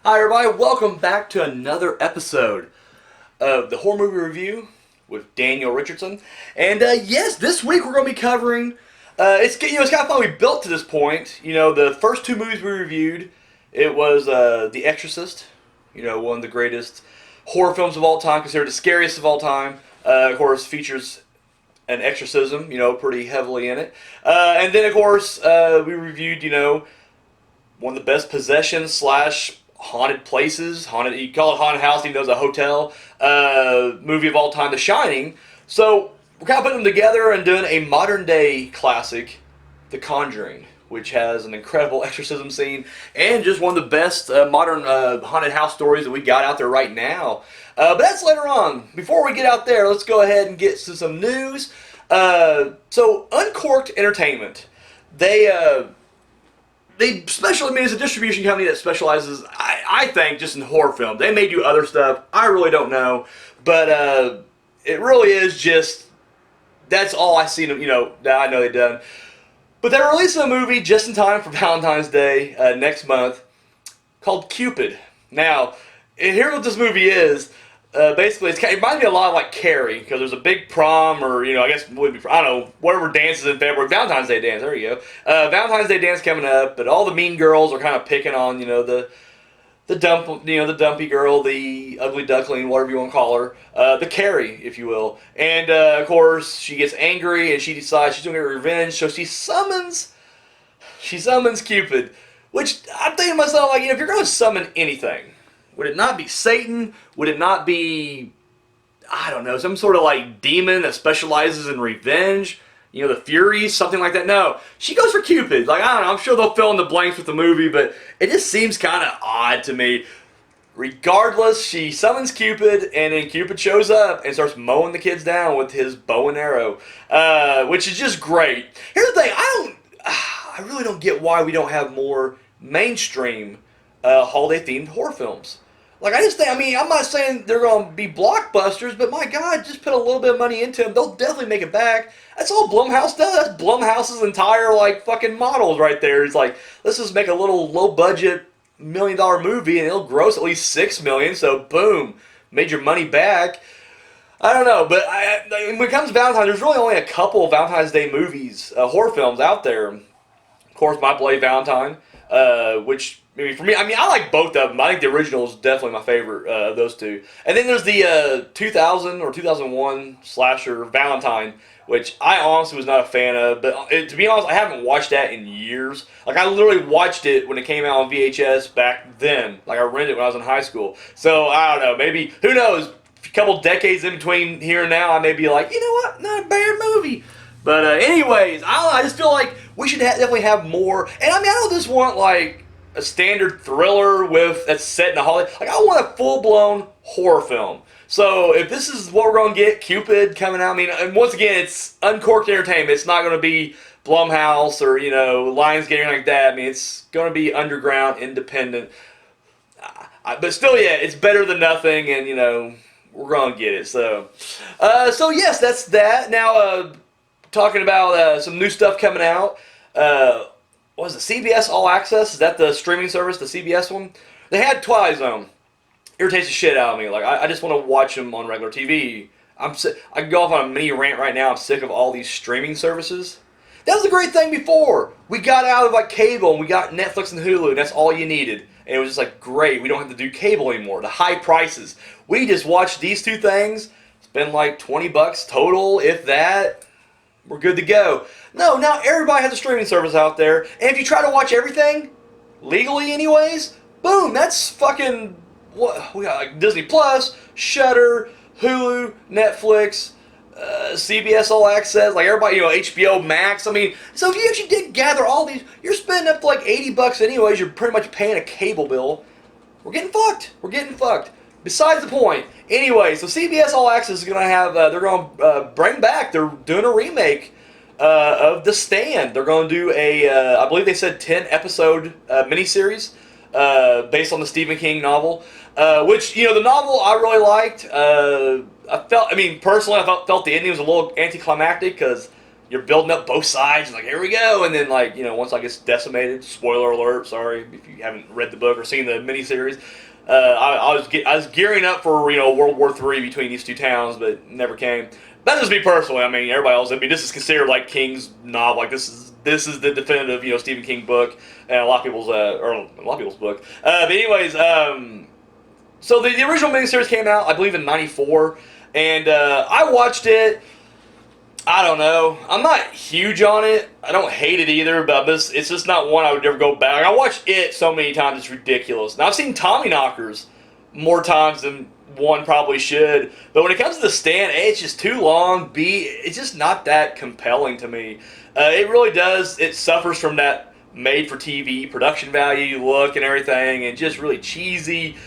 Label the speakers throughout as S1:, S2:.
S1: Hi everybody, welcome back to another episode of the horror movie review with Daniel Richardson. And yes, this week we're going to be covering. It's kind of fun. We built to this point. The first two movies we reviewed, it was The Exorcist. One of the greatest horror films of all time, considered the scariest of all time. Of course, features an exorcism. Pretty heavily in it. And then of course we reviewed. One of the best possessions slash haunted places, you call it haunted house even though it's a hotel, movie of all time, The Shining. So we're kind of putting them together and doing a modern day classic, The Conjuring, which has an incredible exorcism scene and just one of the best modern haunted house stories that we got out there right now. But that's later on. Before we get out there, let's go ahead and get to some news. So Uncorked Entertainment, it's a distribution company that specializes, I think, just in horror films. They may do other stuff. I really don't know. But it really is just, that's all I see them, that I know they've done. But they're releasing a movie just in time for Valentine's Day next month called Cupid. Now, here's what this movie is. Basically, it reminds me a lot of like Carrie, because there's a big prom, or I guess I don't know, whatever dances in February, Valentine's Day dance. There you go. Valentine's Day dance coming up, but all the mean girls are kind of picking on the dumpy girl, the ugly duckling, whatever you want to call her, the Carrie, if you will. And of course, she gets angry and she decides she's going to get revenge, so she summons Cupid. Which I'm thinking to myself, like, if you're going to summon anything, would it not be Satan? Would it not be, I don't know, some sort of like demon that specializes in revenge? The Furies, something like that? No, she goes for Cupid. Like, I don't know, I'm sure they'll fill in the blanks with the movie, but it just seems kind of odd to me. Regardless, she summons Cupid, and then Cupid shows up and starts mowing the kids down with his bow and arrow, which is just great. Here's the thing, I really don't get why we don't have more mainstream holiday-themed horror films. Like, I just think, I'm not saying they're going to be blockbusters, but my God, just put a little bit of money into them. They'll definitely make it back. That's all Blumhouse does. That's Blumhouse's entire, fucking models right there. It's like, let's just make a little low-budget $1 million movie, and it'll gross at least $6 million, so boom, made your money back. I don't know, but when it comes to Valentine's, there's really only a couple of Valentine's Day movies, horror films out there. Of course, My Bloody Valentine, which... for me, I like both of them. I think the original is definitely my favorite of those two. And then there's the 2000 or 2001 slasher Valentine, which I honestly was not a fan of. But to be honest, I haven't watched that in years. Like, I literally watched it when it came out on VHS back then. Like, I rented it when I was in high school. So, I don't know. Maybe, who knows, a couple decades in between here and now, I may be like, you know what, not a bad movie. But anyways, I just feel like we should definitely have more. And I don't just want, like, a standard thriller that's set in a holiday. Like, I want a full-blown horror film. So if this is what we're going to get, Cupid coming out, and once again, it's Uncorked Entertainment. It's not going to be Blumhouse or, Lionsgate or anything like that. It's going to be underground, independent. But still, yeah, it's better than nothing, and, we're going to get it. So yes, that's that. Now, talking about some new stuff coming out. What was it, CBS All Access? Is that the streaming service, the CBS one? They had Twilight Zone. Irritates the shit out of me. Like, I just want to watch them on regular TV. I can go off on a mini rant right now. I'm sick of all these streaming services. That was a great thing before. We got out of, cable, and we got Netflix and Hulu, and that's all you needed. And it was just, great. We don't have to do cable anymore. The high prices. We just watched these two things, spend, $20 total, if that. We're good to go. No, now everybody has a streaming service out there, and if you try to watch everything, legally anyways, boom, that's fucking, what, we got Disney Plus, Shudder, Hulu, Netflix, CBS All Access, everybody, HBO Max. So if you actually did gather all these, you're spending up to $80 anyways, you're pretty much paying a cable bill. We're getting fucked. Besides the point. Anyway, so CBS All Access is going to have, they're going to bring back, they're doing a remake of The Stand. They're going to do I believe they said 10-episode miniseries based on the Stephen King novel, which, the novel I really liked. Personally, I felt the ending was a little anticlimactic because you're building up both sides, and like, here we go, and then like, once I get decimated, spoiler alert, sorry if you haven't read the book or seen the miniseries, I was gearing up for World War III between these two towns, but it never came. That's just me personally. I mean, everybody else. I mean, this is considered like King's novel. Like this is the definitive Stephen King book, and a lot of people's book. But anyways, so the original miniseries came out, I believe, in '94, and I watched it. I don't know. I'm not huge on it. I don't hate it either, but it's just not one I would ever go back. I watched it so many times, it's ridiculous. Now, I've seen Tommyknockers more times than one probably should, but when it comes to The Stand, A, it's just too long, B, it's just not that compelling to me. It really does. It suffers from that made-for-TV production value look and everything, and just really cheesy.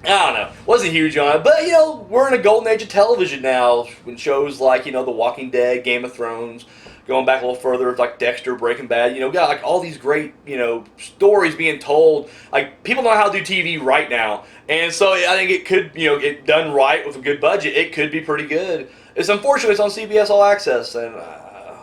S1: I don't know. Wasn't huge on it, but we're in a golden age of television now. When shows like The Walking Dead, Game of Thrones, going back a little further, like Dexter, Breaking Bad, got like all these great stories being told. Like people know how to do TV right now, and so I think it could get done right with a good budget. It could be pretty good. It's unfortunately it's on CBS All Access, and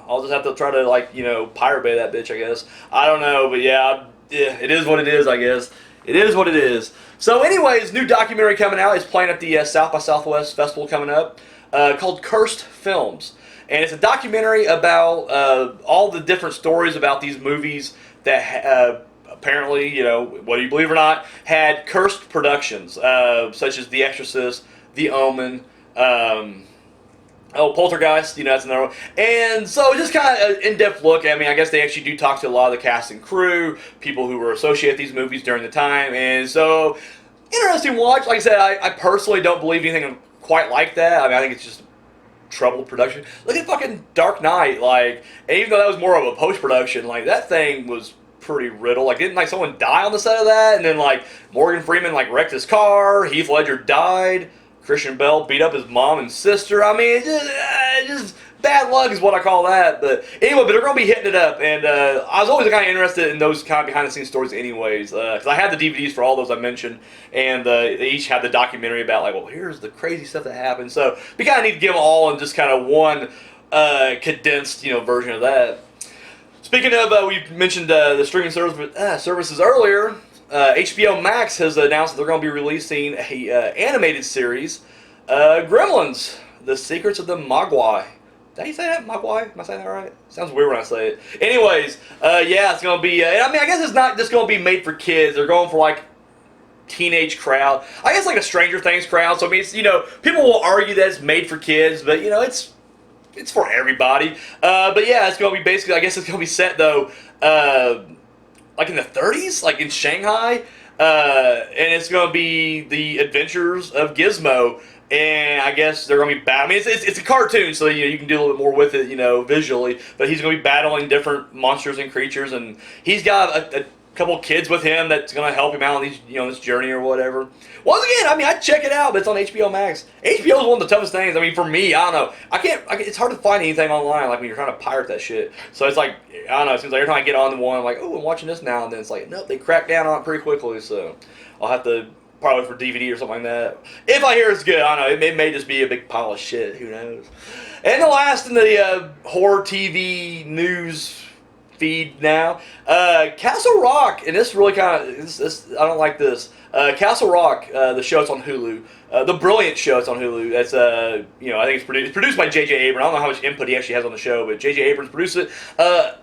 S1: I'll just have to try to pirate bay that bitch, I guess. I don't know, but yeah, it is what it is, I guess. It is what it is. So anyways, new documentary coming out. It's playing at the South by Southwest Festival coming up called Cursed Films. And it's a documentary about all the different stories about these movies that apparently, whether you believe or not, had cursed productions, such as The Exorcist, The Omen, Poltergeist, that's another one. And so just kind of an in-depth look. I mean, I guess they actually do talk to a lot of the cast and crew, people who were associated with these movies during the time. And so, interesting watch. Like I said, I personally don't believe anything quite like that. I mean, I think it's just troubled production. Look at fucking Dark Knight. Like, and even though that was more of a post-production, like, that thing was pretty riddled. Like, didn't someone die on the set of that? And then, Morgan Freeman, wrecked his car. Heath Ledger died. Christian Bale beat up his mom and sister. I mean, just bad luck is what I call that. But anyway, they're going to be hitting it up. And I was always kind of interested in those kind of behind-the-scenes stories anyways. Because I had the DVDs for all those I mentioned. And they each have the documentary about, here's the crazy stuff that happened. So we kind of need to give them all in just kind of one condensed, version of that. Speaking of, we mentioned the streaming services earlier. HBO Max has announced that they're going to be releasing a animated series, Gremlins, The Secrets of the Mogwai. Did you say that? Mogwai? Am I saying that right? Sounds weird when I say it. Anyways, yeah, it's going to be, I guess it's not just going to be made for kids. They're going for, teenage crowd. I guess a Stranger Things crowd. So, I mean, it's, people will argue that it's made for kids, but, it's for everybody. But, yeah, it's going to be basically, I guess it's going to be set, though, in the 30s, in Shanghai, and it's going to be the adventures of Gizmo, and I guess they're going to be battling. I mean, it's a cartoon, so you can do a little bit more with it, visually. But he's going to be battling different monsters and creatures, and he's got a couple kids with him that's going to help him out on these, this journey or whatever. Once again, I mean, I'd check it out, but it's on HBO Max. HBO is one of the toughest things. I mean, for me, I don't know. It's hard to find anything online, when you're trying to pirate that shit. So it's I don't know, it seems like every time I get on the one, I'm like, oh, I'm watching this now, and then it's nope, they crack down on it pretty quickly, so I'll have to probably for DVD or something like that. If I hear it's good, I don't know, it may just be a big pile of shit, who knows. And the last in the horror TV news feed now, Castle Rock, and this really kind of, I don't like this. Castle Rock, the show, it's on Hulu. The Brilliant show, it's on Hulu. That's I think it's produced by J.J. Abrams. I don't know how much input he actually has on the show, but J.J. Abrams produced it,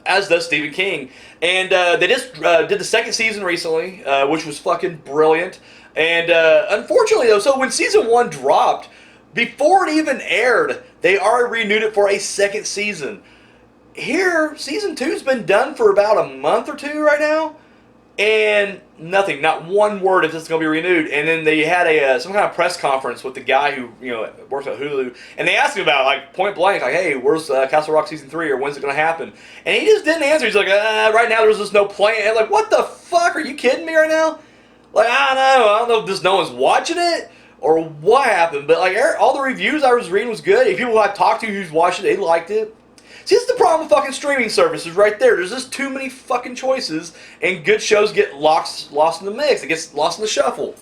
S1: as does Stephen King. And they just did the second season recently, which was fucking brilliant. And unfortunately, though, so when season 1 dropped, before it even aired, they already renewed it for a second season. Here, season 2's been done for about a month or two right now, and nothing, not one word if it's going to be renewed. And then they had some kind of press conference with the guy who works at Hulu, and they asked him about point blank, hey, where's Castle Rock season 3, or when's it going to happen? And he just didn't answer. He's like, right now there's just no plan. And what the fuck? Are you kidding me right now? I don't know if just no one's watching it or what happened, but all the reviews I was reading was good. If people I talked to who's watched it, they liked it. See, that's the problem with fucking streaming services right there. There's just too many fucking choices, and good shows get lost in the mix. It gets lost in the shuffle.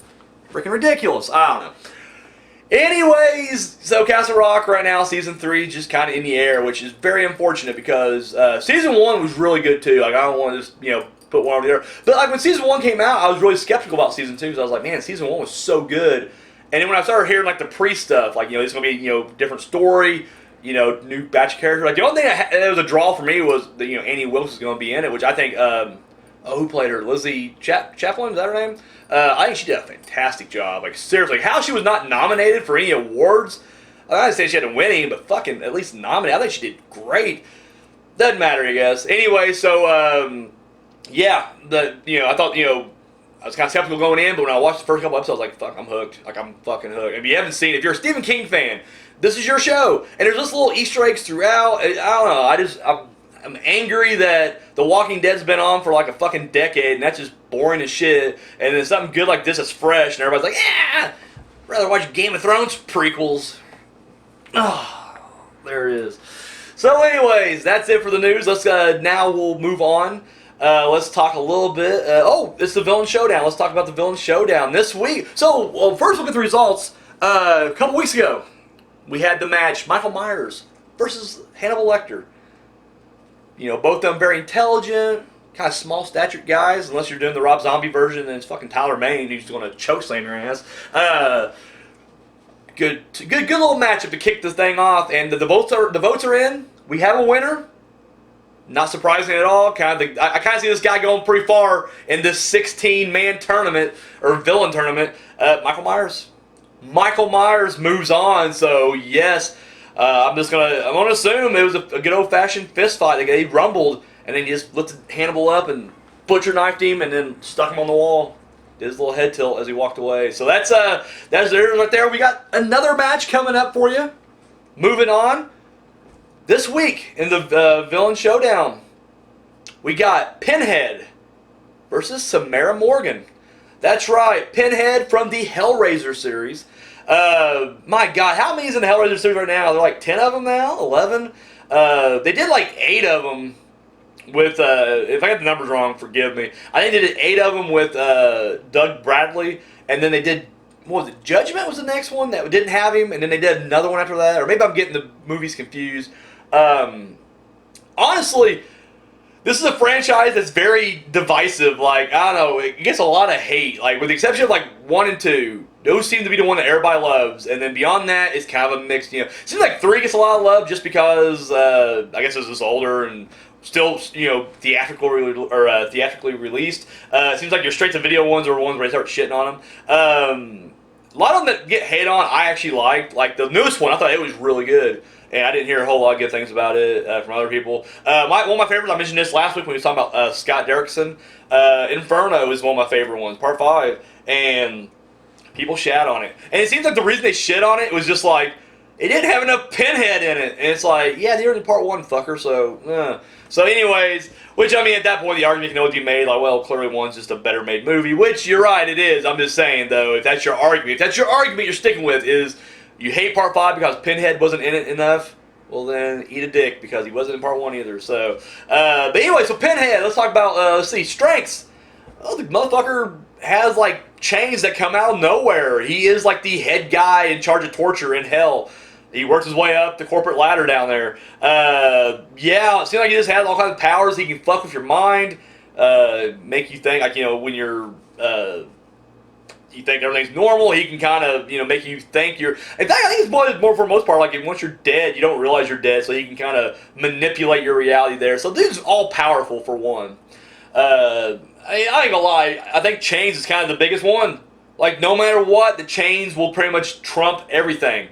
S1: Freaking ridiculous. I don't know. Anyways, so Castle Rock right now, season 3 just kind of in the air, which is very unfortunate because season 1 was really good too. Like I don't want to just put one over there, but like when season 1 came out, I was really skeptical about season 2 because I was like, man, season 1 was so good. And then when I started hearing like the pre stuff, like it's gonna be different story, new batch of characters. Like the only thing that was a draw for me was that Annie Wilkes is gonna be in it, which I think who played her? Lizzie Chaplin, is that her name? I think she did a fantastic job. Like seriously, how she was not nominated for any awards. I didn't say she had to win any, but fucking at least nominated. I think she did great. Doesn't matter, I guess. Anyway, so I thought I was kind of skeptical going in, but when I watched the first couple episodes, I was like, fuck, I'm hooked. Like I'm fucking hooked. If you haven't seen it, if you're a Stephen King fan, this is your show. And there's just little Easter eggs throughout. I don't know. I'm angry that The Walking Dead's been on for like a fucking decade, and that's just boring as shit. And then something good like this is fresh, and everybody's like, I'd rather watch Game of Thrones prequels. Oh, there it is. So anyways, that's it for the news. Let's now we'll move on. Let's talk a little bit. It's the Villain Showdown. Let's talk about the Villain Showdown this week. So, first look at the results. A couple weeks ago, we had the match Michael Myers versus Hannibal Lecter. Both of them very intelligent, kind of small statured guys. Unless you're doing the Rob Zombie version, then it's fucking Tyler Mane who's going to choke slam your ass. Good little matchup to kick this thing off. And the votes are in. We have a winner. Not surprising at all. I kind of see this guy going pretty far in this 16-man tournament or villain tournament. Michael Myers. Michael Myers moves on. So yes. I'm gonna assume it was a good old-fashioned fist fight. He rumbled, and then he just lifted Hannibal up and butcher knifed him, and then stuck him on the wall. Did his little head tilt as he walked away. So that's there right there. We got another match coming up for you. Moving on. This week in the Villain Showdown, we got Pinhead versus Samara Morgan. That's right, Pinhead from the Hellraiser series. My God, how many is in the Hellraiser series right now? They're like 10 of them now, 11. They did like 8 of them with, if I got the numbers wrong, forgive me. I think they did 8 of them with Doug Bradley, and then they did, what was it, Judgment was the next one that didn't have him, and then they did another one after that, or maybe I'm getting the movies confused. Honestly, this is a franchise that's very divisive. Like, I don't know, it gets a lot of hate. Like, with the exception of like 1 and 2, those seem to be the one that everybody loves. And then beyond that, it's kind of a mixed, It seems like 3 gets a lot of love just because, I guess it's just older and still, theatrically released. It seems like your straight-to-video ones are ones where they start shitting on them. A lot of them that get hate on, I actually liked. Like, the newest one, I thought it was really good. And I didn't hear a whole lot of good things about it from other people. One of my favorites, I mentioned this last week when we were talking about Scott Derrickson. Inferno is one of my favorite ones, part 5. And people shat on it. And it seems like the reason they shit on it was just like, it didn't have enough Pinhead in it. And it's like, yeah, they're in part 1, fucker, so, So anyways, which, I mean, at that point, the argument can always be made, like, well, clearly 1's just a better made movie, which, you're right, it is. I'm just saying, though, if that's your argument you're sticking with is, you hate part 5 because Pinhead wasn't in it enough, well then, eat a dick, because he wasn't in part 1 either, so. But anyway, so Pinhead, let's talk about, strengths. Oh, the motherfucker has, like, chains that come out of nowhere. He is, like, the head guy in charge of torture in hell. He works his way up the corporate ladder down there. It seems like he just has all kinds of powers. He can fuck with your mind, make you think, like, when you're, you think everything's normal, he can kind of, make you think you're... In fact, I think it's more for the most part, like, once you're dead, you don't realize you're dead, so he can kind of manipulate your reality there. So dude's all-powerful, for one. I ain't gonna lie, I think chains is kind of the biggest one. Like, no matter what, the chains will pretty much trump everything.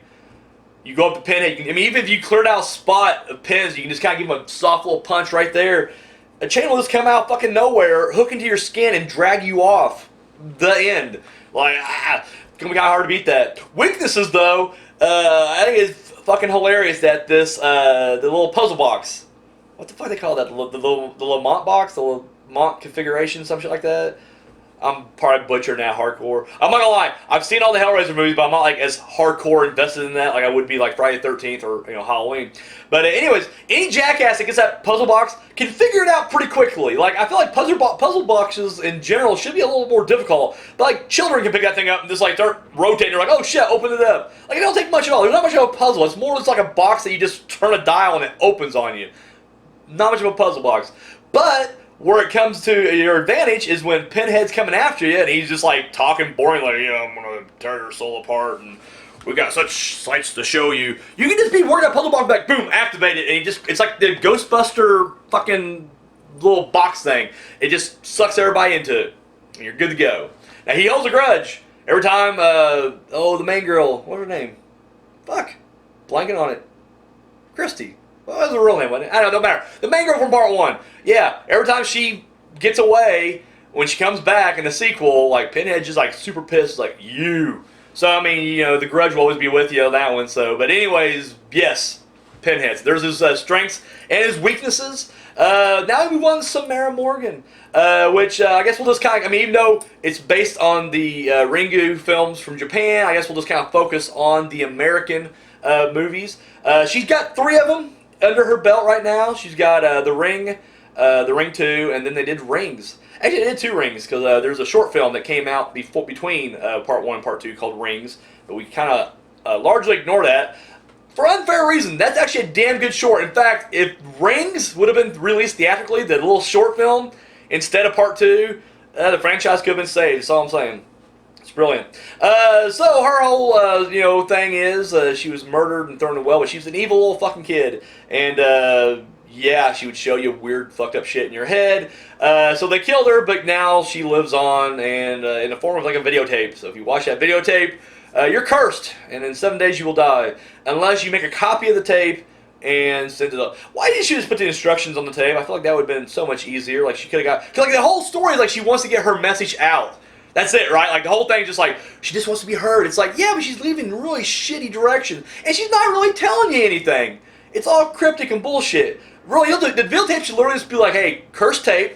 S1: You go up to Pinhead, even if you cleared out a spot of pins, you can just kind of give him a soft little punch right there. A chain will just come out fucking nowhere, hook into your skin, and drag you off. The end. Like, it's gonna be kind of hard to beat that. Weaknesses, though, I think it's fucking hilarious that this, the little puzzle box, what the fuck they call that? The Lamont box? The Lamont configuration, some shit like that? I'm probably butchering that hardcore. I'm not gonna lie. I've seen all the Hellraiser movies, but I'm not like as hardcore invested in that like I would be like Friday the 13th or Halloween. But anyways, any jackass that gets that puzzle box can figure it out pretty quickly. Like I feel like puzzle boxes in general should be a little more difficult. But like children can pick that thing up and just like start rotating. They're like, oh shit, open it up. Like it don't take much at all. There's not much of a puzzle. It's more just like a box that you just turn a dial and it opens on you. Not much of a puzzle box, but where it comes to your advantage is when Pinhead's coming after you and he's just like talking boring, like, I'm gonna tear your soul apart and we got such sights to show you. You can just be working that puzzle box back, boom, activate it, and it's like the Ghostbuster fucking little box thing. It just sucks everybody into it, and you're good to go. Now he holds a grudge every time. The main girl, what's her name? Fuck, blanking on it. Christy. Well, that was a real name, wasn't it? I don't know, matter. The main girl from part 1. Yeah, every time she gets away, when she comes back in the sequel, like, Pinhead's just, like, super pissed, like, you. So, I mean, the grudge will always be with you on that one, so. But anyways, yes, Pinhead. There's his strengths and his weaknesses. Now we move on to Samara Morgan, which I guess we'll just kind of, even though it's based on the Ringu films from Japan, I guess we'll just kind of focus on the American movies. She's got 3 of them under her belt right now. She's got The Ring 2, and then they did Rings. Actually, they did 2 Rings, because there's a short film that came out between part 1 and part 2 called Rings, but we kind of largely ignore that. For unfair reason, that's actually a damn good short. In fact, if Rings would have been released theatrically, the little short film, instead of part 2, the franchise could have been saved, that's all I'm saying. It's brilliant. So her whole, thing is she was murdered and thrown in a well, but she was an evil little fucking kid. And, yeah, she would show you weird, fucked up shit in your head. So they killed her, but now she lives on and in the form of like a videotape. So if you watch that videotape, you're cursed, and in 7 days you will die. Unless you make a copy of the tape and send it up. Why didn't she just put the instructions on the tape? I feel like that would have been so much easier. Like she could have got, cause like the whole story is like she wants to get her message out. That's it, right? Like the whole thing, just like she just wants to be heard. It's like, yeah, but she's leaving in really shitty direction, and she's not really telling you anything. It's all cryptic and bullshit. Really, the videotape should literally just be like, hey, curse tape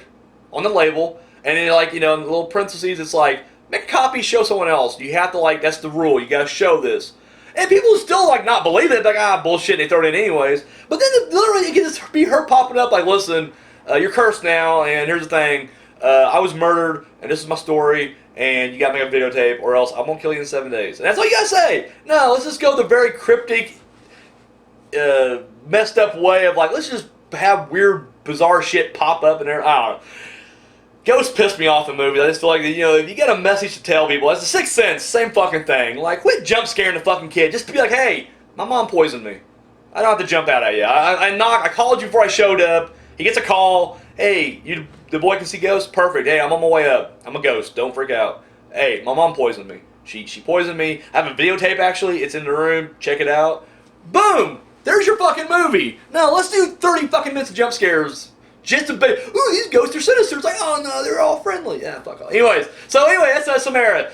S1: on the label, and then like in the little parentheses, it's like make a copy, show someone else. You have to that's the rule. You got to show this. And people still like not believe it, like bullshit, and they throw it in anyways. But then literally it can just be her popping up like, listen, you're cursed now, and here's the thing, I was murdered, and this is my story, and you gotta make a videotape, or else I'm gonna kill you in 7 days. And that's all you gotta say. No, let's just go the very cryptic, messed up way of like, let's just have weird, bizarre shit pop up in there. I don't know. Ghost pissed me off in movies. I just feel like, if you got a message to tell people, it's the Sixth Sense, same fucking thing. Like, quit jump scaring the fucking kid. Just to be like, hey, my mom poisoned me. I don't have to jump out at you. I called you before I showed up. He gets a call. Hey, the boy can see ghosts? Perfect. Hey, I'm on my way up. I'm a ghost. Don't freak out. Hey, my mom poisoned me. She poisoned me. I have a videotape, actually. It's in the room. Check it out. Boom! There's your fucking movie. Now, let's do 30 fucking minutes of jump scares. Just a bit. Ooh, these ghosts are sinister. It's like, oh no, they're all friendly. Yeah, fuck off. Anyways, that's Samara.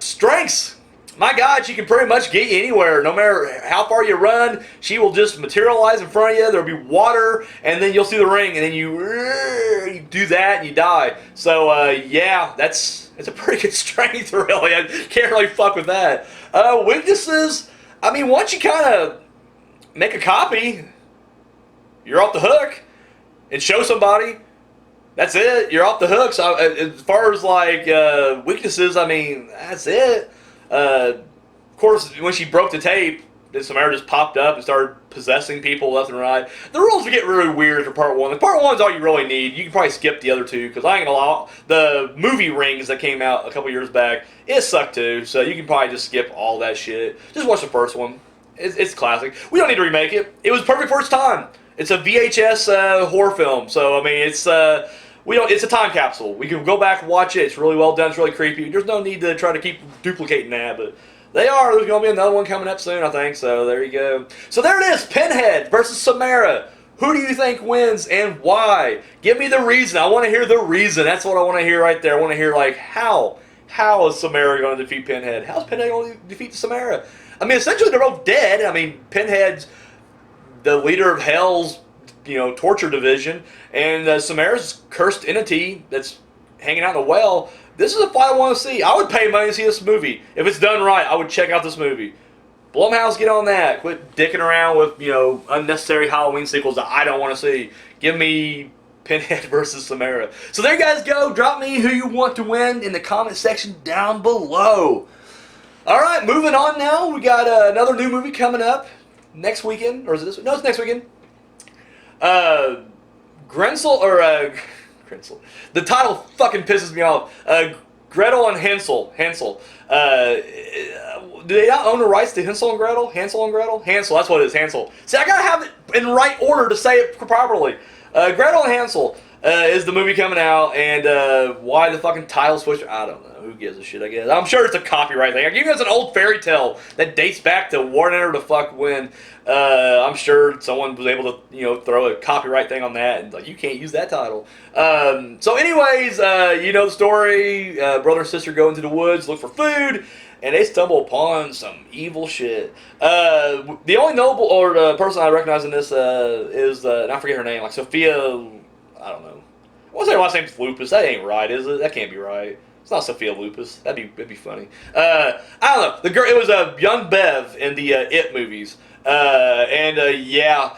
S1: Strengths. My God, she can pretty much get you anywhere. No matter how far you run, she will just materialize in front of you. There'll be water, and then you'll see the ring, and then you do that, and you die. So, yeah, that's a pretty good strength, really. I can't really fuck with that. Weaknesses. Once you kind of make a copy, you're off the hook. And show somebody, that's it. You're off the hook. So as far as like weaknesses, that's it. Of course, when she broke the tape, then Samara just popped up and started possessing people left and right. The rules would get really weird for part 1. Part 1's all you really need. You can probably skip the other 2 because I ain't gonna lie. The movie Rings that came out a couple years back, it sucked too. So you can probably just skip all that shit. Just watch the first one. It's classic. We don't need to remake it. It was perfect for its time. It's a VHS horror film, so it's it's a time capsule. We can go back and watch it. It's really well done. It's really creepy. There's no need to try to keep duplicating that, but there's going to be another one coming up soon, I think. So there you go. So there it is, Pinhead versus Samara. Who do you think wins and why? Give me the reason. I want to hear the reason. That's what I want to hear right there. I want to hear like how is Samara going to defeat Pinhead? How's Pinhead going to defeat Samara? Essentially they're both dead. Pinhead's the leader of Hell's, torture division, and Samara's cursed entity that's hanging out in a well. this is a fight I want to see. I would pay money to see this movie. If it's done right, I would check out this movie. Blumhouse, get on that. Quit dicking around with, unnecessary Halloween sequels that I don't want to see. Give me Pinhead versus Samara. So there you guys go. Drop me who you want to win in the comment section down below. Alright, moving on now. We got another new movie coming up next weekend. Or is it this week? No, it's next weekend. Gretel, the title fucking pisses me off. Gretel and Hansel. Do they not own the rights to Hansel and Gretel? Hansel and Gretel? Hansel, that's what it is, Hansel. See, I gotta have it in right order to say it properly. Gretel and Hansel is the movie coming out, and why the fucking title switch? I don't know. Who gives a shit, I guess. I'm sure it's a copyright thing. I give you guys an old fairy tale that dates back to whatever the fuck when. I'm sure someone was able to, throw a copyright thing on that, and like, you can't use that title. So anyways, you know the story. Brother and sister go into the woods, look for food, and they stumble upon some evil shit. The only noble or the person I recognize in this is, and I forget her name, like Sophia, I don't know. I want to say her last name's Lupus. That ain't right, is it? That can't be right. It's not Sophia Lupus. That'd be funny. I don't know. The girl. It was a young Bev in the It movies. Yeah,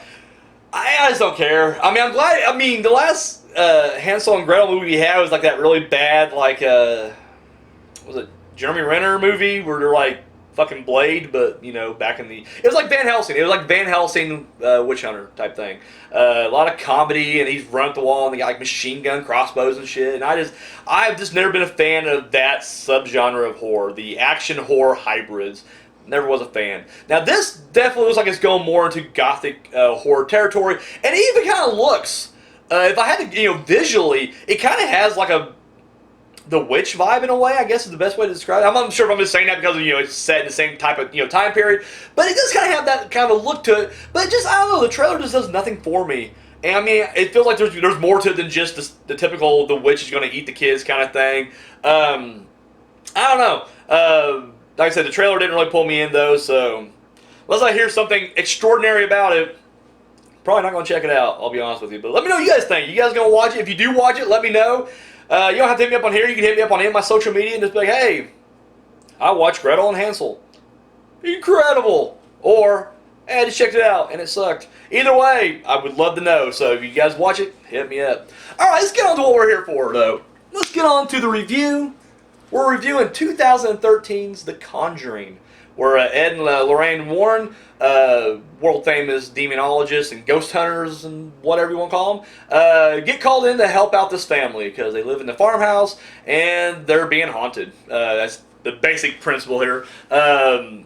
S1: I just don't care. I mean, I'm glad. I mean, the last Hansel and Gretel movie we had was like that really bad, like was it Jeremy Renner movie where they're like fucking Blade, but back in the, it was like Van Helsing. It was like Van Helsing witch hunter type thing. A lot of comedy, and he's run up the wall, and they got like machine gun crossbows and shit. And I've just never been a fan of that subgenre of horror, the action horror hybrids. Never was a fan. Now this definitely looks like it's going more into gothic horror territory, and it even kind of looks. If I had to, visually, it kind of has like the witch vibe in a way, I guess is the best way to describe it. I'm not sure if I'm just saying that because it's set in the same type of time period, but it does kind of have that kind of a look to it. But just, I don't know, the trailer just does nothing for me. And I mean, it feels like there's more to it than just the typical the witch is going to eat the kids kind of thing. I don't know. Like I said, the trailer didn't really pull me in though, so unless I hear something extraordinary about it, probably not going to check it out, I'll be honest with you. But let me know what you guys think. You guys going to watch it? If you do watch it, let me know. You don't have to hit me up on here. You can hit me up on any of my social media and just be like, hey, I watched Gretel and Hansel. Incredible. Or, hey, I just checked it out and it sucked. Either way, I would love to know. So if you guys watch it, hit me up. Alright, let's get on to what we're here for, though. Let's get on to the review. We're reviewing 2013's The Conjuring, where Ed and Lorraine Warren, world famous demonologists and ghost hunters and whatever you want to call them, get called in to help out this family because they live in the farmhouse and they're being haunted. That's the basic principle here. I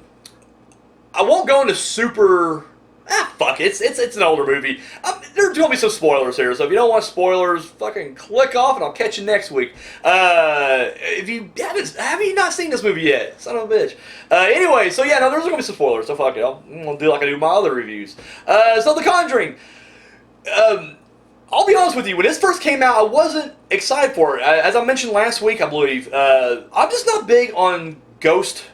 S1: won't go into super. Fuck it. It's an older movie. There's going to be some spoilers here, so if you don't want spoilers, fucking click off and I'll catch you next week. If you have you not seen this movie yet? Son of a bitch. Anyway, so yeah, no, there's going to be some spoilers, so fuck it. I'm going to do like I do my other reviews. So The Conjuring. I'll be honest with you, when this first came out, I wasn't excited for it. As I mentioned last week, I believe, I'm just not big on ghost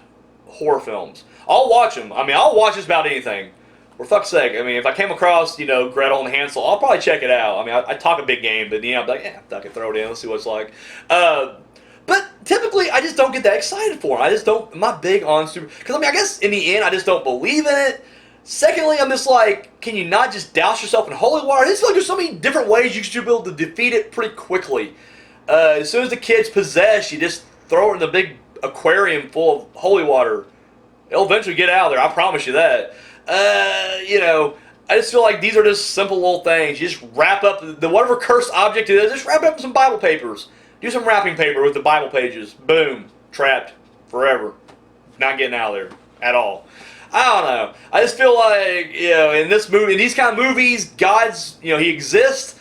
S1: horror films. I'll watch them. I mean, I'll watch just about anything. For fuck's sake, I mean, if I came across, Gretel and Hansel, I'll probably check it out. I mean, I talk a big game, but I'm like, fuck it, throw it in, let's see what it's like. But typically, I just don't get that excited for them. I'm not big on super, because I mean, I guess in the end, I just don't believe in it. Secondly, I'm just like, can you not just douse yourself in holy water? I just feel like there's so many different ways you should be able to defeat it pretty quickly. As soon as the kid's possessed, you just throw it in the big aquarium full of holy water. It'll eventually get out of there, I promise you that. I just feel like these are just simple little things. You just wrap up the whatever cursed object it is, just wrap it up in some Bible papers. Do some wrapping paper with the Bible pages. Boom. Trapped. Forever. Not getting out of there. At all. I don't know. I just feel like, in this movie, in these kind of movies, God's, He exists.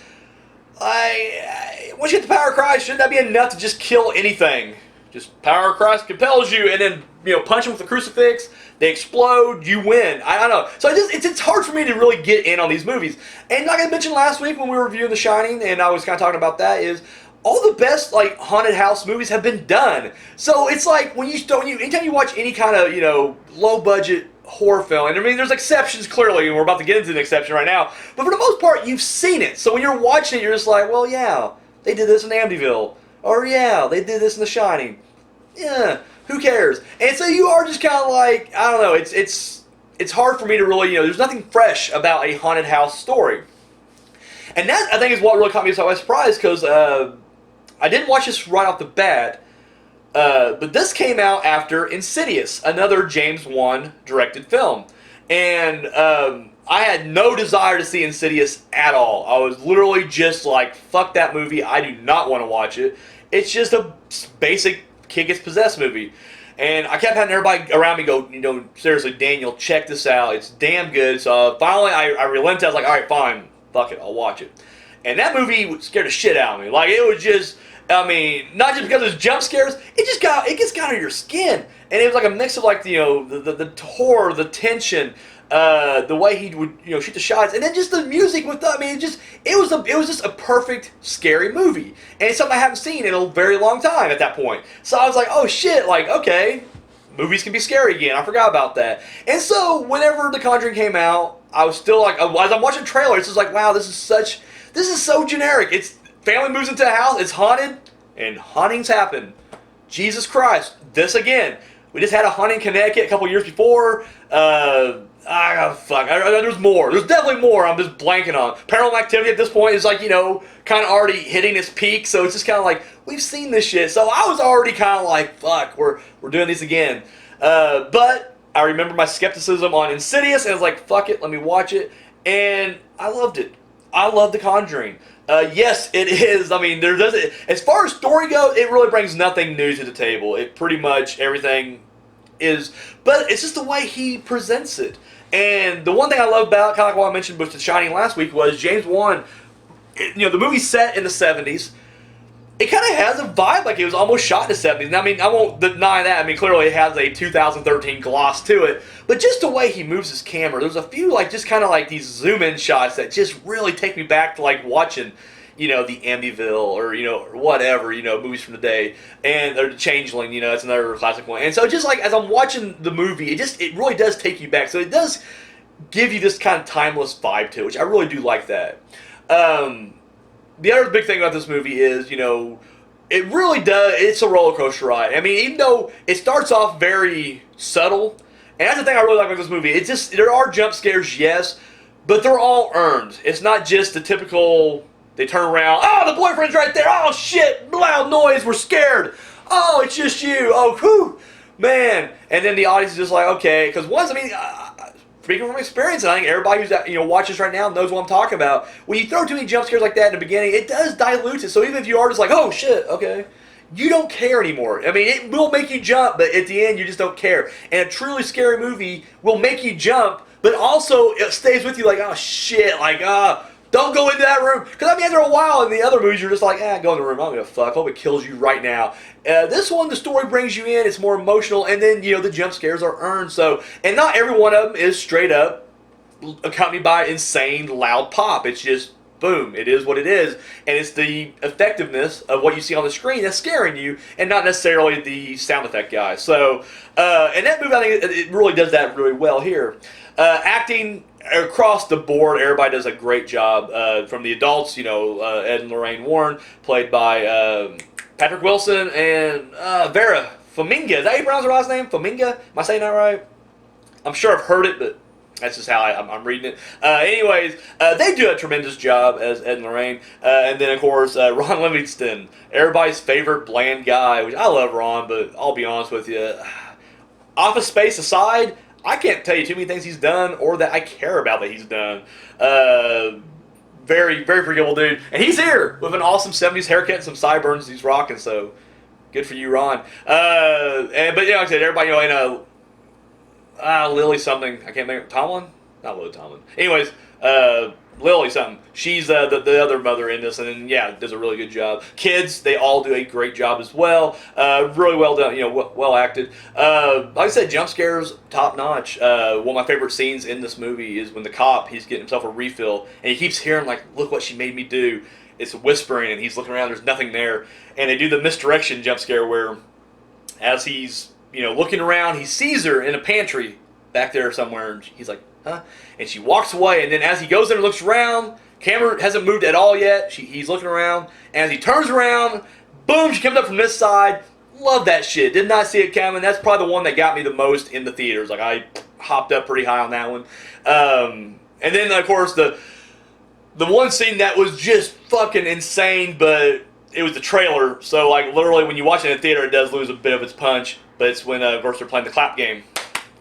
S1: Once you get the power of Christ, shouldn't that be enough to just kill anything? Just power of Christ compels you, and then, punch them with the crucifix. They explode, you win. I don't know. So it's hard for me to really get in on these movies. And like I mentioned last week when we were reviewing The Shining, and I was kind of talking about that, is all the best haunted house movies have been done. So it's like anytime you watch any kind of low budget horror film, and I mean there's exceptions clearly, and we're about to get into an exception right now. But for the most part, you've seen it. So when you're watching it, you're just like, well, yeah, they did this in Amityville. Or yeah, they did this in The Shining. Yeah, who cares? And so you are just kind of like, I don't know, it's hard for me to really, there's nothing fresh about a haunted house story. And that, I think, is what really caught me by surprise, because I didn't watch this right off the bat, but this came out after Insidious, another James Wan directed film. And I had no desire to see Insidious at all. I was literally just like, fuck that movie, I do not want to watch it. It's just a basic kid gets possessed movie. And I kept having everybody around me go, seriously, Daniel, check this out. It's damn good. So finally I relented. I was like, all right, fine. Fuck it. I'll watch it. And that movie scared the shit out of me. Like, it was just, not just because it was jump scares. It gets got under your skin. And it was like a mix of like, the horror, the tension, the way he would, shoot the shots, and then just the music with the, it was just a perfect scary movie, and it's something I haven't seen in a very long time at that point. So I was like, oh shit, like, okay, movies can be scary again. I forgot about that. And so whenever The Conjuring came out, I was still like, as I'm watching trailers, it's just like, wow, this is so generic. It's family moves into a house, it's haunted, and hauntings happen. Jesus Christ, this again. We just had a haunting in Connecticut a couple years before. There's more. There's definitely more I'm just blanking on. Paranormal Activity at this point is like, kind of already hitting its peak, so it's just kind of like, we've seen this shit. So I was already kind of like, fuck, we're doing these again. But I remember my skepticism on Insidious, and I was like, fuck it, let me watch it. And I loved it. I love The Conjuring. Yes, it is. As far as story goes, it really brings nothing new to the table. It pretty much everything is, but it's just the way he presents it. And the one thing I love about, kind of like what I mentioned with The Shining last week, was James Wan. The movie's set in the 70s. It kind of has a vibe like it was almost shot in the 70s. Now, I won't deny that. Clearly it has a 2013 gloss to it. But just the way he moves his camera, there's a few just kind of like these zoom-in shots that just really take me back to like watching, the Amityville or, or whatever, movies from the day. And or The Changeling, that's another classic one. And so just like as I'm watching the movie, it really does take you back. So it does give you this kind of timeless vibe to it, which I really do like that. The other big thing about this movie is, it really does, it's a roller coaster ride. Even though it starts off very subtle, and that's the thing I really like about this movie, there are jump scares, yes, but they're all earned. It's not just the typical, they turn around, oh, the boyfriend's right there, oh shit, loud noise, we're scared, oh, it's just you, oh, whew, man. And then the audience is just like, okay, because once, speaking from experience, and I think everybody who's watches right now knows what I'm talking about. When you throw too many jump scares like that in the beginning, it does dilute it. So even if you are just like, oh shit, okay, you don't care anymore. It will make you jump, but at the end you just don't care. And a truly scary movie will make you jump, but also it stays with you like, oh shit, like don't go into that room. Because after a while in the other movies, you're just like, go in the room, I'm gonna fuck. Hope it kills you right now. This one, the story brings you in, it's more emotional, and then, the jump scares are earned. So, and not every one of them is straight up accompanied by insane, loud pop. It's just, boom, it is what it is. And it's the effectiveness of what you see on the screen that's scaring you, and not necessarily the sound effect guy. So, and that movie, I think, it really does that really well here. Acting across the board, everybody does a great job. From the adults, Ed and Lorraine Warren, played by Patrick Wilson and Vera Farmiga. Is that how you pronounce her last name? Farmiga? Am I saying that right? I'm sure I've heard it, but that's just how I'm reading it. Anyways, they do a tremendous job as Ed and Lorraine. And then, of course, Ron Livingston, everybody's favorite bland guy, which I love Ron, but I'll be honest with you. Office Space aside, I can't tell you too many things he's done or that I care about that he's done. Very, very forgivable dude. And he's here with an awesome 70s haircut and some sideburns he's rocking, so good for you, Ron. But like I said, everybody, Lily something, I can't think, Tomlin? Not Lily Tomlin. Anyways, Lily something. She's the other mother in this, and then, does a really good job. Kids, they all do a great job as well. Really well done, well acted. Like I said, jump scares, top notch. One of my favorite scenes in this movie is when the cop, he's getting himself a refill, and he keeps hearing, like, look what she made me do. It's whispering, and he's looking around, there's nothing there. And they do the misdirection jump scare where, as he's, looking around, he sees her in a pantry back there somewhere, and he's like, huh? And she walks away, and then as he goes in and looks around, camera hasn't moved at all yet. He's looking around, and as he turns around, Boom, she comes up from this side. Love that shit. Did not see it coming. That's probably the one that got me the most in the theaters. Like, I hopped up pretty high on that one. And then, of course, the one scene that was just fucking insane, but it was the trailer. So, like, literally, when you watch it in the theater, it does lose a bit of its punch. But it's when, of course, they're playing the clap game.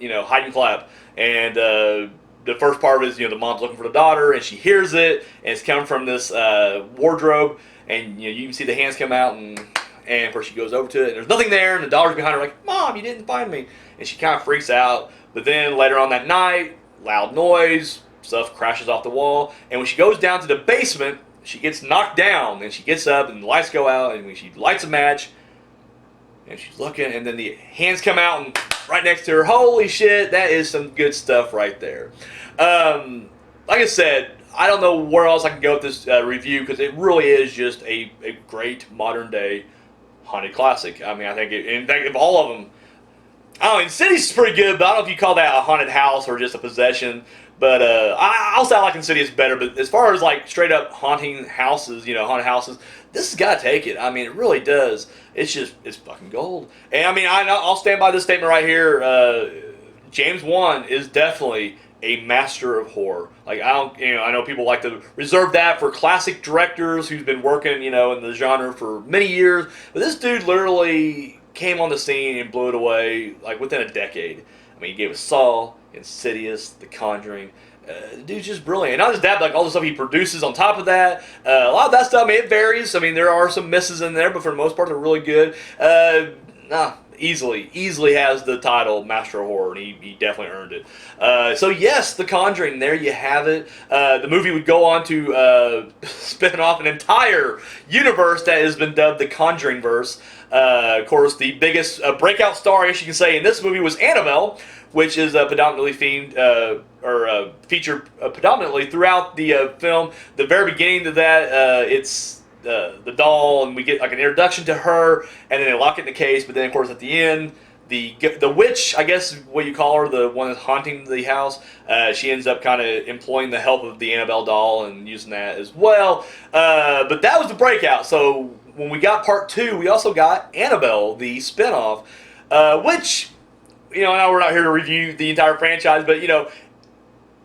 S1: You know, hide and clap. And the first part of it is, you know, the mom's looking for the daughter, and she hears it, and it's coming from this wardrobe. And, you know, you can see the hands come out, and of course she goes over to it, and there's nothing there, and the daughter's behind her like, Mom, you didn't find me. And she kind of freaks out. But then later on that night, loud noise, stuff crashes off the wall, and when she goes down to the basement, she gets knocked down, and she gets up, and the lights go out, and when she lights a match, and she's looking, and then the hands come out, and right next to her, holy shit, that is some good stuff right there. Like I said, I don't know where else I can go with this review, because it really is just a great modern-day haunted classic. I mean, I think, in fact, of all of them, I don't know, Insidious is pretty good, but I don't know if you call that a haunted house or just a possession. But I'll say I like Insidious better. But as far as like straight up haunting houses, you know, haunted houses, this has got to take it. I mean, it really does. It's fucking gold. And I mean, I'll stand by this statement right here. James Wan is definitely a master of horror. Like, I know people like to reserve that for classic directors who's been working, you know, in the genre for many years. But this dude literally came on the scene and blew it away, like, within a decade. I mean, he gave us Saw, Insidious, The Conjuring. The dude's just brilliant. And not just that, but like all the stuff he produces on top of that. A lot of that stuff, I mean, it varies. I mean, there are some misses in there, but for the most part, they're really good. Easily has the title Master of Horror, and he definitely earned it. So yes, The Conjuring, there you have it. The movie would go on to spin off an entire universe that has been dubbed the Conjuring verse. Of course, the biggest breakout star, I guess you can say, in this movie was Annabelle, which is predominantly featured predominantly throughout the film. The very beginning of that, it's the doll, and we get like an introduction to her, and then they lock it in the case. But then, of course, at the end, the witch, I guess what you call her, the one that's haunting the house, she ends up kind of employing the help of the Annabelle doll and using that as well. But that was the breakout. So when we got part 2, we also got Annabelle, the spinoff, which, you know, now we're not here to review the entire franchise, but, you know,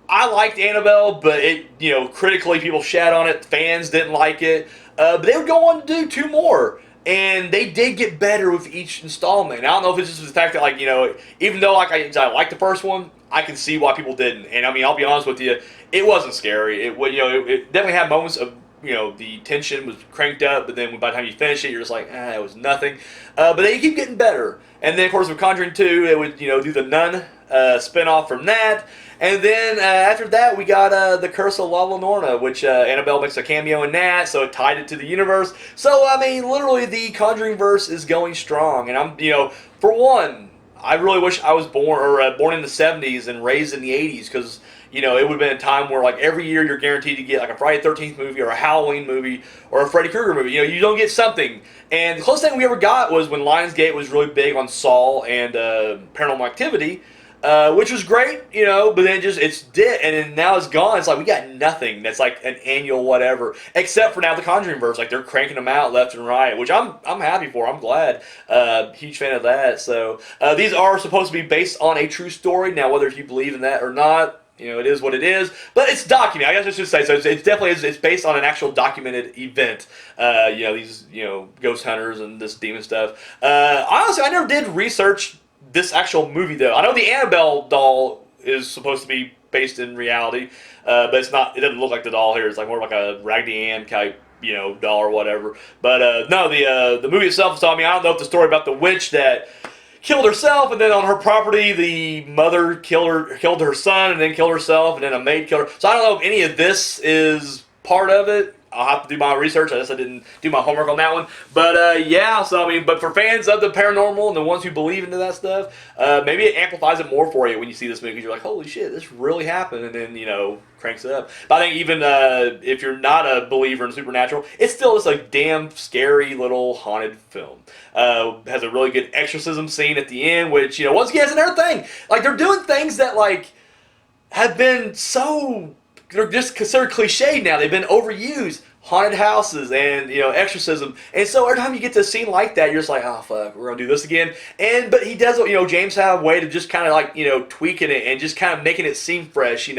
S1: I liked Annabelle, but it, you know, critically people shat on it. Fans didn't like it. But they would go on to do 2 more. And they did get better with each installment. And I don't know if it's just the fact that, like, you know, even though like I liked the first one, I can see why people didn't. And I mean, I'll be honest with you, it wasn't scary. It definitely had moments of, you know, the tension was cranked up, but then by the time you finish it, you're just like, it was nothing. But they keep getting better. And then, of course, with Conjuring 2, it would, you know, do the Nun spinoff from that. And then after that, we got The Curse of La Llorona, which Annabelle makes a cameo in that, so it tied it to the universe. So, I mean, literally, the Conjuring verse is going strong. And I'm, you know, for one, I really wish I was born in the 70s and raised in the 80s, because, you know, it would have been a time where, like, every year you're guaranteed to get, like, a Friday the 13th movie or a Halloween movie or a Freddy Krueger movie. You know, you don't get something. And the closest thing we ever got was when Lionsgate was really big on Saw and Paranormal Activity, which was great, you know, but then it's dead, and then now it's gone. It's like we got nothing that's like an annual whatever, except for now the Conjuring verse. Like, they're cranking them out left and right, which I'm happy for. I'm glad. Huge fan of that. So these are supposed to be based on a true story. Now, whether you believe in that or not, you know, it is what it is. But it's documented. I guess I should say so. It's definitely it's based on an actual documented event. You know, these, you know, ghost hunters and this demon stuff. Honestly, I never did research this actual movie, though. I know the Annabelle doll is supposed to be based in reality, but it's not. It doesn't look like the doll here. It's like more like a Raggedy Ann type, you know, doll or whatever. But no, the movie itself. So I mean, I don't know if the story about the witch that killed herself, and then on her property, the mother killed her son, and then killed herself, and then a maid killed her. So I don't know if any of this is part of it. I'll have to do my research. I guess I didn't do my homework on that one. But yeah, so I mean, but for fans of the paranormal and the ones who believe into that stuff, maybe it amplifies it more for you when you see this movie. You're like, holy shit, this really happened, and then, you know, cranks it up. But I think even if you're not a believer in supernatural, it's still just a damn scary little haunted film. Has a really good exorcism scene at the end, which, you know, once again, it's another thing. Like, they're doing things that, like, have been so... they're just considered cliche now. They've been overused. haunted houses and exorcism. And so every time you get to a scene like that, you're just like, oh fuck, we're gonna do this again. But he does, James had a way to just kind of like tweaking it and just kind of making it seem fresh,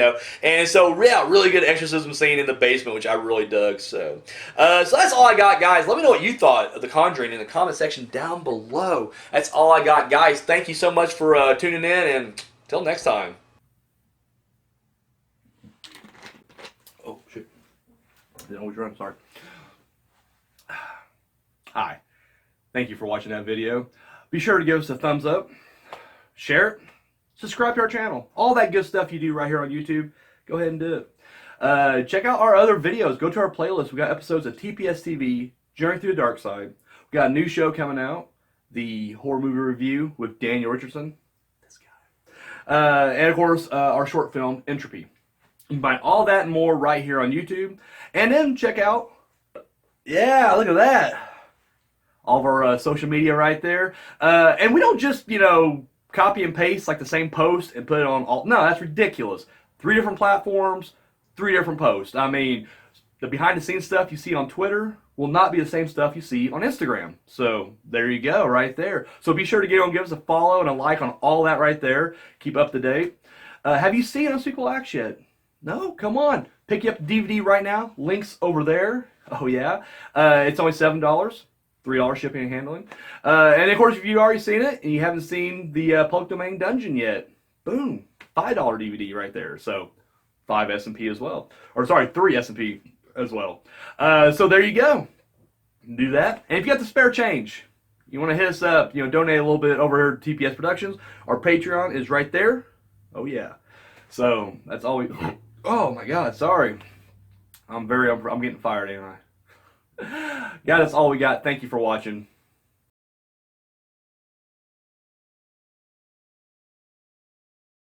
S1: And so yeah, really good exorcism scene in the basement, which I really dug. So that's all I got, guys. Let me know what you thought of The Conjuring in the comment section down below. That's all I got, guys. Thank you so much for tuning in, and till next time. Oh shit. Didn't always run, sorry. Hi. Thank you for watching that video. Be sure to give us a thumbs up, share it, subscribe to our channel. All that good stuff you do right here on YouTube, go ahead and do it. Check out our other videos. Go to our playlist. We got episodes of TPS TV, Journey Through the Dark Side. We got a new show coming out, the horror movie review with Daniel Richardson. This guy. And of course, our short film, Entropy. You can find all that and more right here on YouTube. And then check out, yeah, look at that. All of our social media right there. And we don't just, copy and paste like the same post and put it on all. No, that's ridiculous. 3 different platforms, 3 different posts. I mean, the behind the scenes stuff you see on Twitter will not be the same stuff you see on Instagram. So there you go, right there. So be sure to get on, give us a follow and a like on all that right there. Keep up to date. Have you seen Unspeakable Acts yet? No? Come on. Pick you up the DVD right now. Links over there. Oh, yeah. It's only $7. $3 shipping and handling. And of course, if you've already seen it and you haven't seen the Public Domain Dungeon yet, boom, $5 DVD right there. So 5 S&P as well. Or sorry, 3 S&P as well. So there you go. Do that. And if you got the spare change, you want to hit us up, donate a little bit over here to TPS Productions. Our Patreon is right there. Oh, yeah. So that's all we... Oh, my God. Sorry. I'm getting fired, ain't I? Yeah, that's all we got. Thank you for watching.